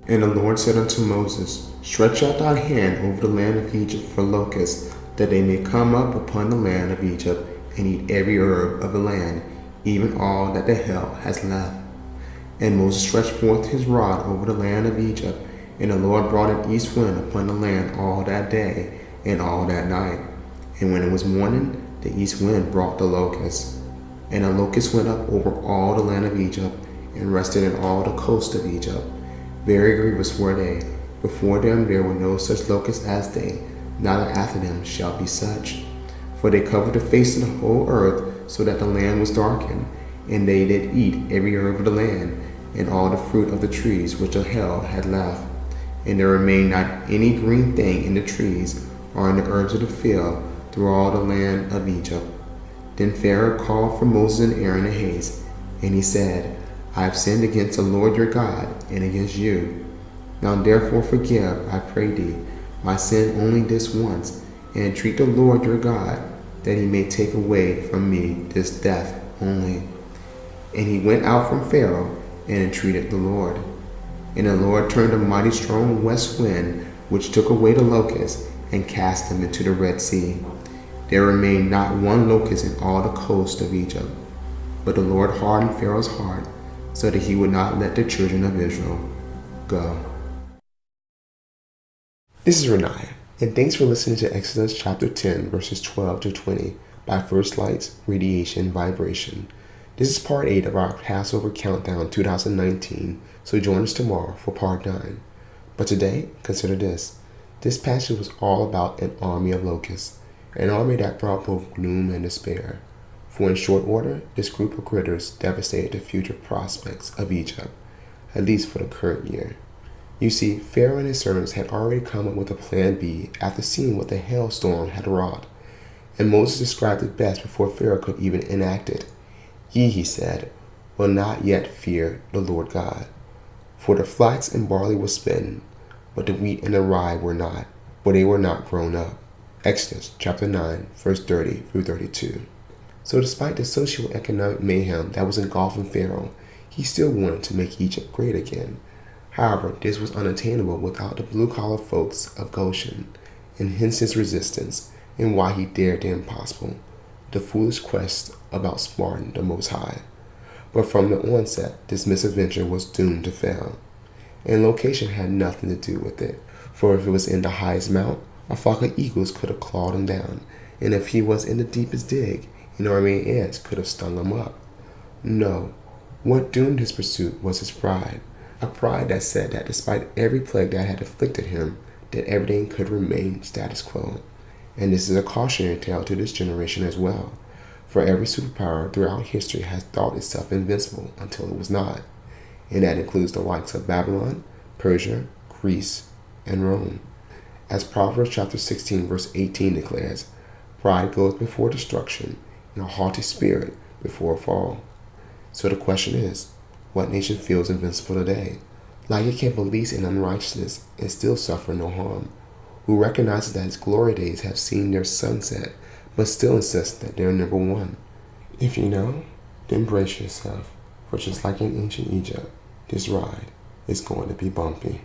And the Lord said unto Moses, Stretch out thy hand over the land of Egypt for locusts, that they may come up upon the land of Egypt, and eat every herb of the land, even all that the hail has left. And Moses stretched forth his rod over the land of Egypt, and the Lord brought an east wind upon the land all that day and all that night. And when it was morning, the east wind brought the locusts. And the locusts went up over all the land of Egypt, and rested in all the coast of Egypt. Very grievous were they. Before them there were no such locusts as they, neither after them shall be such. For they covered the face of the whole earth, so that the land was darkened. And they did eat every herb of the land, and all the fruit of the trees which the hail had left. And there remained not any green thing in the trees, or in the herbs of the field, through all the land of Egypt. Then Pharaoh called for Moses and Aaron in haste, and he said, I have sinned against the Lord your God, and against you. Now therefore forgive, I pray thee, my sin only this once, and entreat the Lord your God, that he may take away from me this death only. And he went out from Pharaoh, and entreated the Lord. And the Lord turned a mighty strong west wind, which took away the locusts, and cast them into the Red Sea. There remained not one locust in all the coast of Egypt. But the Lord hardened Pharaoh's heart, so that he would not let the children of Israel go. This is Renaya, and thanks for listening to Exodus chapter 10, verses 12 to 20 by First Light's Radiation Vibration. This is part 8 of our Passover Countdown 2019, so join us tomorrow for part 9. But today, consider this. This passage was all about an army of locusts, an army that brought both gloom and despair. For in short order, this group of critters devastated the future prospects of Egypt, at least for the current year. You see, Pharaoh and his servants had already come up with a plan B after seeing what the hailstorm had wrought, and Moses described it best before Pharaoh could even enact it. Ye, he said, will not yet fear the Lord God. For the flax and barley were spent, but the wheat and the rye were not, for they were not grown up. Exodus chapter 9, verse 30 through 32. So despite the socio-economic mayhem that was engulfing Pharaoh, he still wanted to make Egypt great again. However, this was unattainable without the blue-collar folks of Goshen, and hence his resistance, and why he dared the impossible, the foolish quest of outsmarting the Most High. But from the onset, this misadventure was doomed to fail. And location had nothing to do with it, for if it was in the highest mount, a flock of eagles could have clawed him down, and if he was in the deepest dig, an army of ants could have stung him up. No, what doomed his pursuit was his pride, a pride that said that despite every plague that had afflicted him, that everything could remain status quo. And this is a cautionary tale to this generation as well, for every superpower throughout history has thought itself invincible until it was not, and that includes the likes of Babylon, Persia, Greece, and Rome. As Proverbs chapter 16 verse 18 declares, pride goes before destruction, and a haughty spirit before a fall. So the question is, what nation feels invincible today, like it can police an unrighteousness and still suffer no harm, who recognizes that its glory days have seen their sunset, but still insists that they're number one? If you know, then brace yourself, for just like in ancient Egypt, this ride is going to be bumpy.